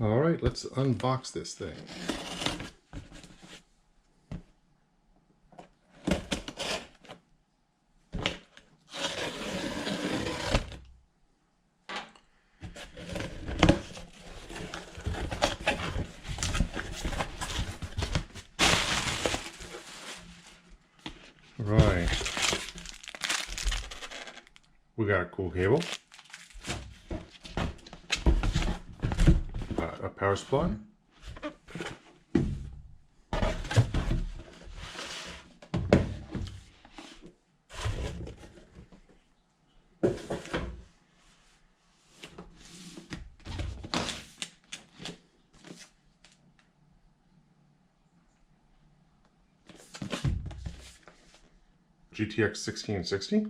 All right, let's unbox this thing. Right. We got a cool cable. A power supply. GTX 1660.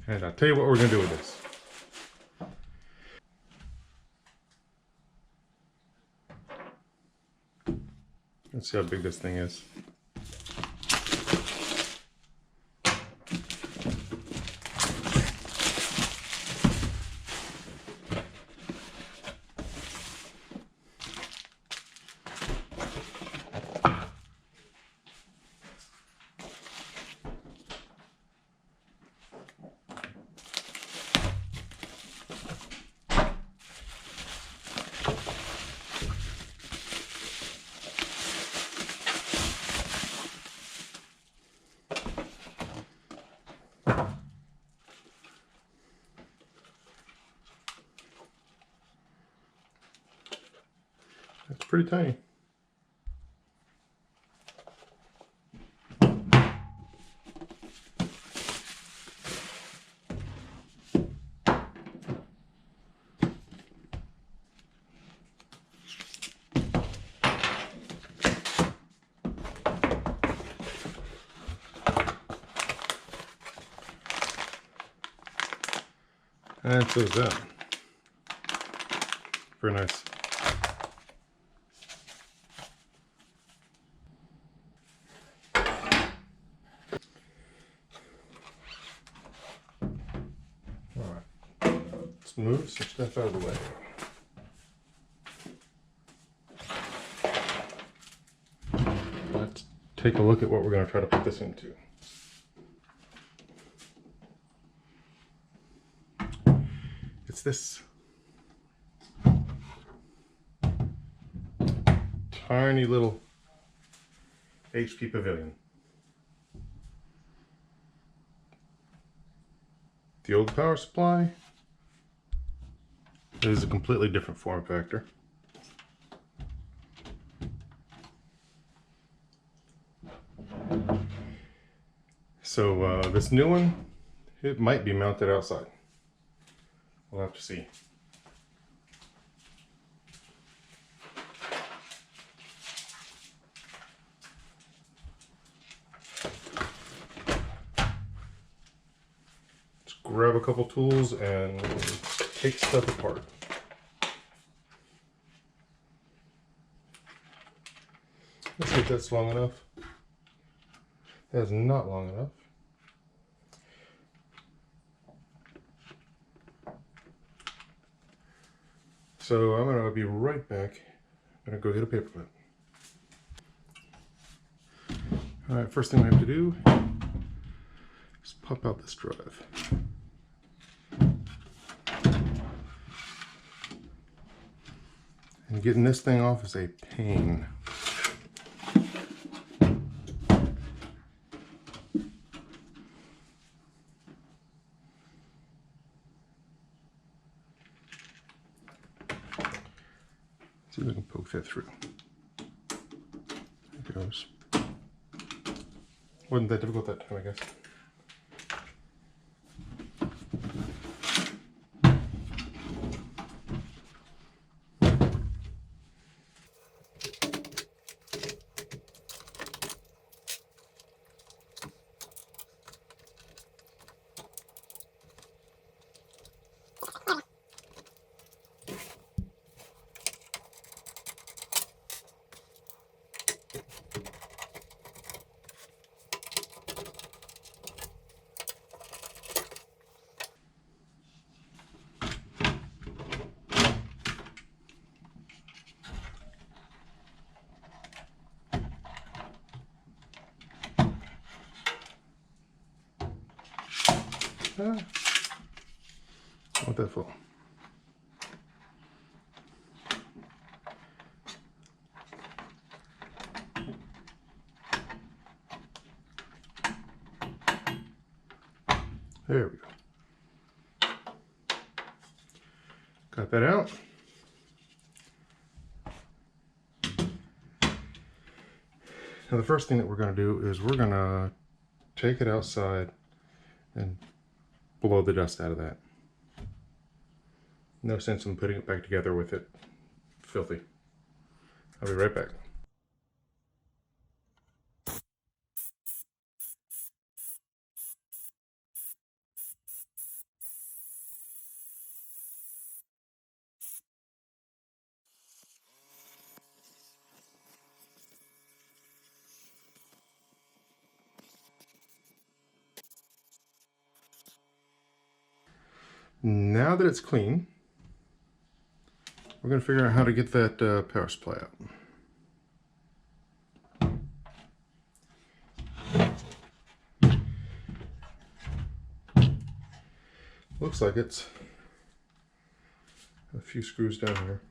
And I'll tell you what we're going to do with this. Let's see how big this thing is. It's pretty tiny. And so is that. Very nice. Alright, let's move some stuff out of the way. Let's take a look at what we're going to try to put this into. It's this tiny little HP Pavilion. The old power supply is a completely different form factor. So this new one, it might be mounted outside. We'll have to see. Let's grab a couple tools and take stuff apart. Let's see if that's long enough. That is not long enough. So I'm going to be right back. I'm going to go get a paper clip. Alright, first thing we have to do is pop out this drive. And getting this thing off is a pain. See if I can poke that through. There it goes. Wasn't that difficult that time, I guess. Ah, what that for? There we go. Got that out. Now the first thing that we're going to do is we're going to take it outside and blow the dust out of that. No sense in putting it back together with it filthy. I'll be right back. Now that it's clean, we're going to figure out how to get that power supply out. Looks like it's a few screws down here.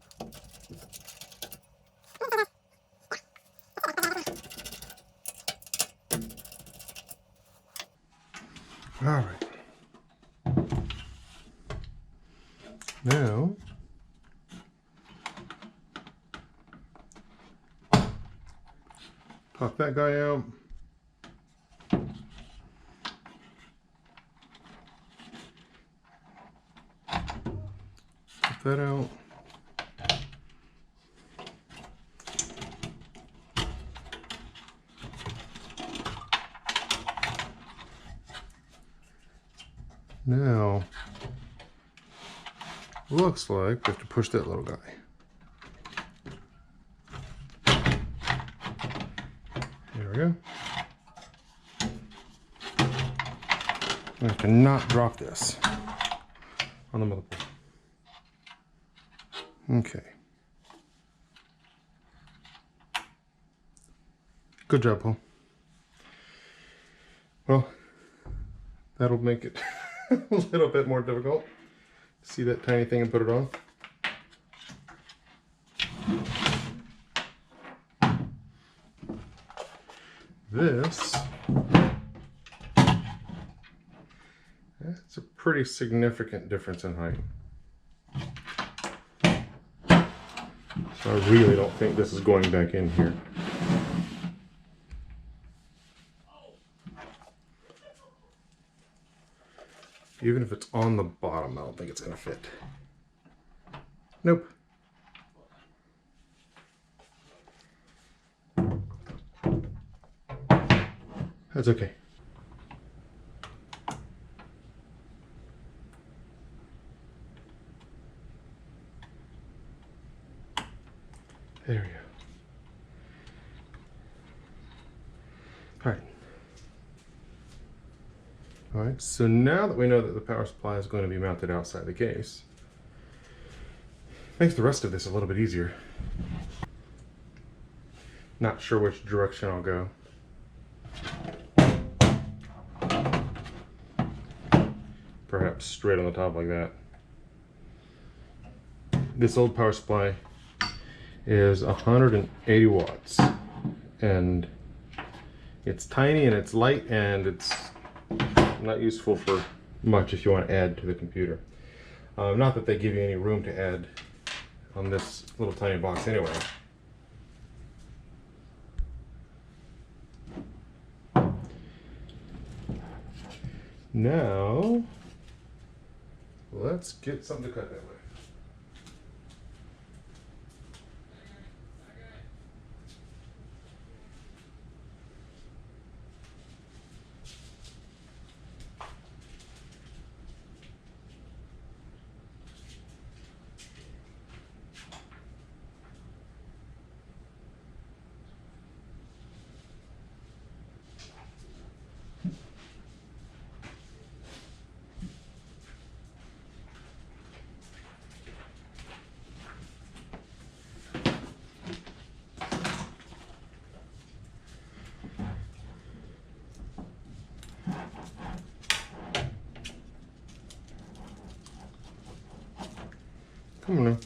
All right. Now, pop that guy out. Pop that out. Now, looks like we have to push that little guy. There we go. I have to not drop this on the motherboard. Okay. Good job, Paul. Well, that'll make it a little bit more difficult. See that tiny thing and put it on. This, that's a pretty significant difference in height. So I really don't think this is going back in here. Even if it's on the bottom, I don't think it's going to fit. Nope. That's okay. There we go. All right. All right, so now that we know that the power supply is going to be mounted outside the case, makes the rest of this a little bit easier. Not sure which direction I'll go. Perhaps straight on the top like that. This old power supply is 180 watts, and it's tiny and it's light and it's not useful for much if you want to add to the computer. Not that they give you any room to add on this little tiny box anyway. Now, let's get something to cut that way. Come on now.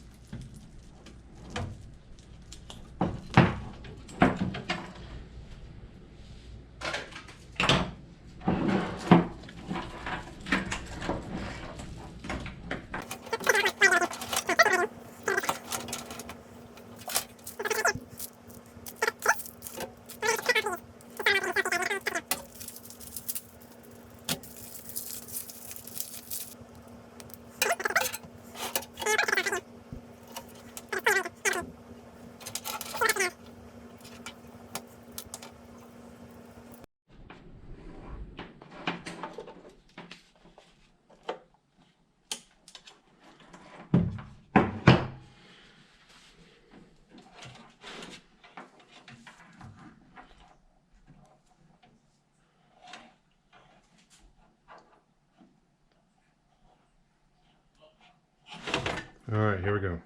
All right, here we go.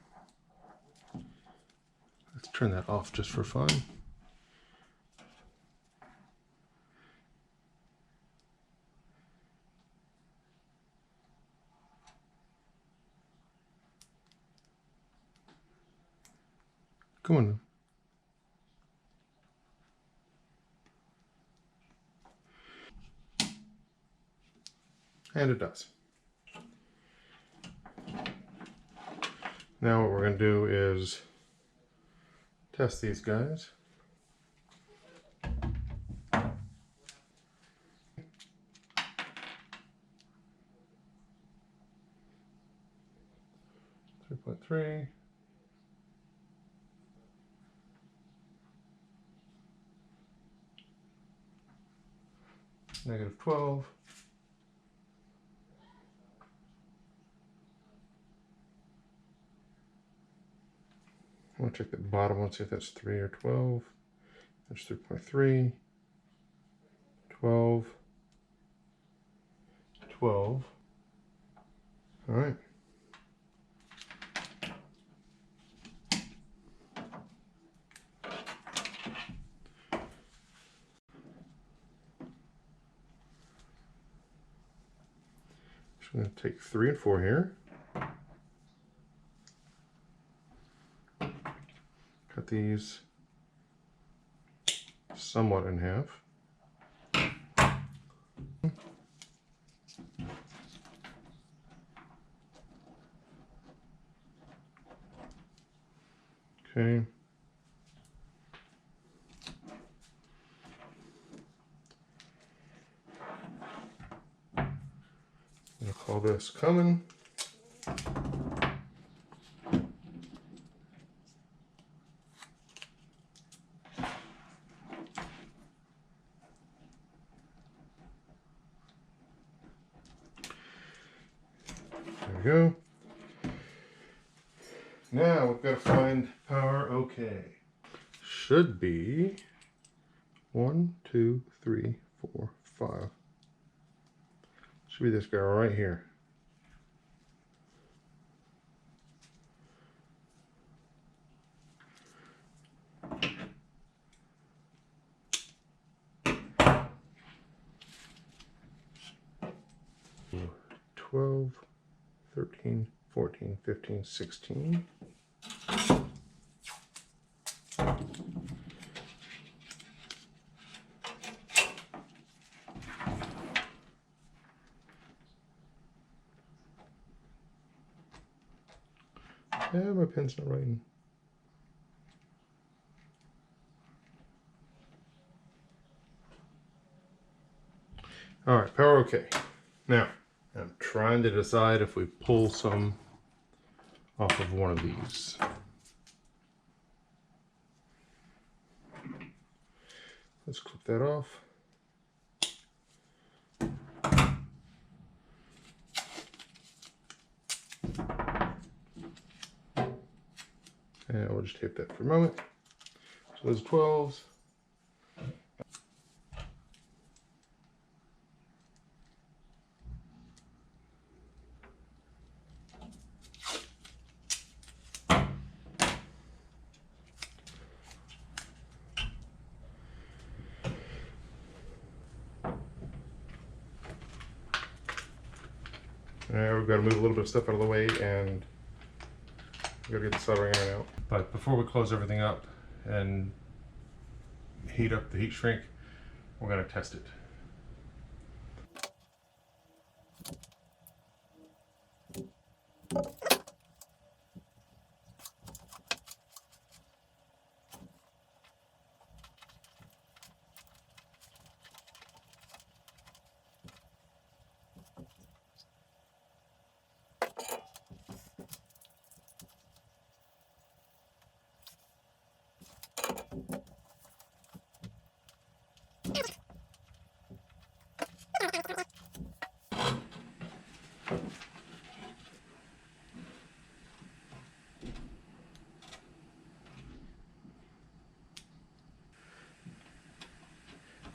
Let's turn that off just for fun. Come on now. And it does. Now what we're going to do is test these guys. -3.3. -12. I'm going to check the bottom one, see if that's 3 or 12. That's 3.3, 12, 12. All right. Just going to take 3 and 4 here. Cut these somewhat in half. Okay. I'll call this coming. There we go. Now we've got to find power OK. Should be 1, 2, 3, 4, 5. Should be this guy right here. So 12, 13, 14, 15, 16. Yeah, my pen's not writing. All right, power OK. Now, I'm trying to decide if we pull some off of one of these. Let's clip that off. And we'll just tape that for a moment. So those 12s. Now we've got to move a little bit of stuff out of the way and We gotta get the soldering iron out. But before we close everything up and heat up the heat shrink, we're gonna test it.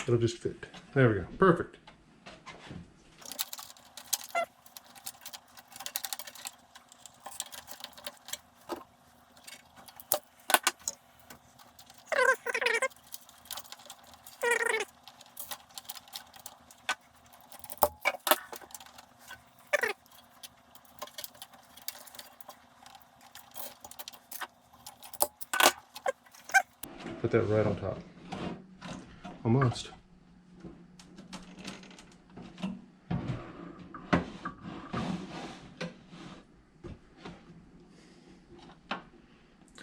It'll just fit. There we go. Perfect. Put that right on top. Almost.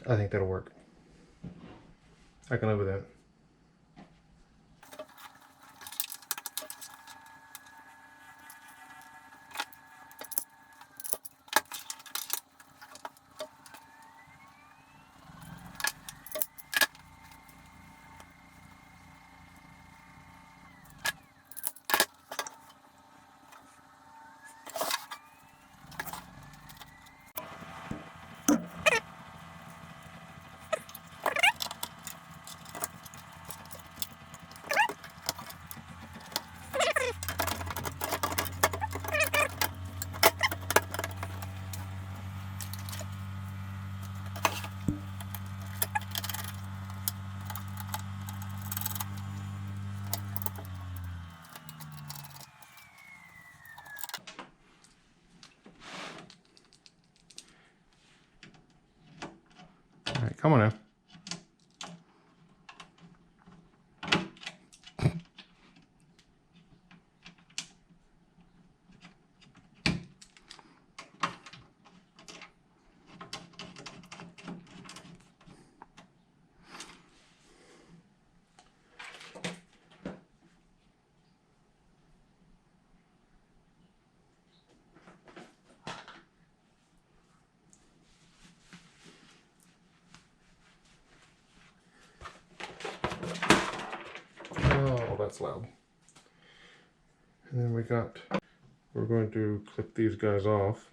I think that'll work. I can live with that. All right, come on now. Oh, that's loud. And then we're going to clip these guys off.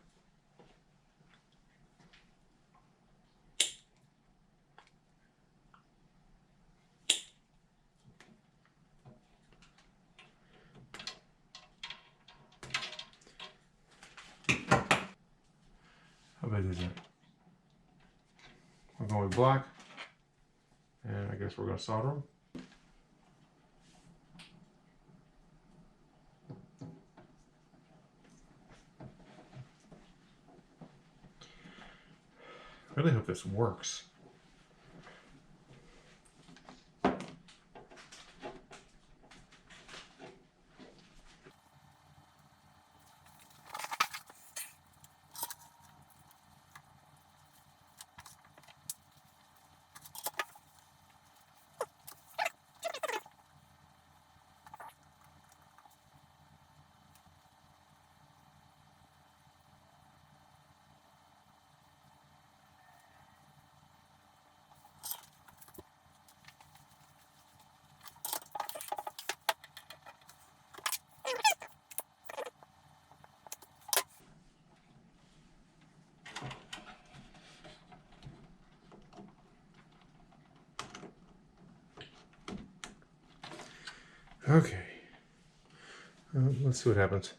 How big is it? We're going with black, and I guess we're going to solder them. I really hope this works. Okay, let's see what happens.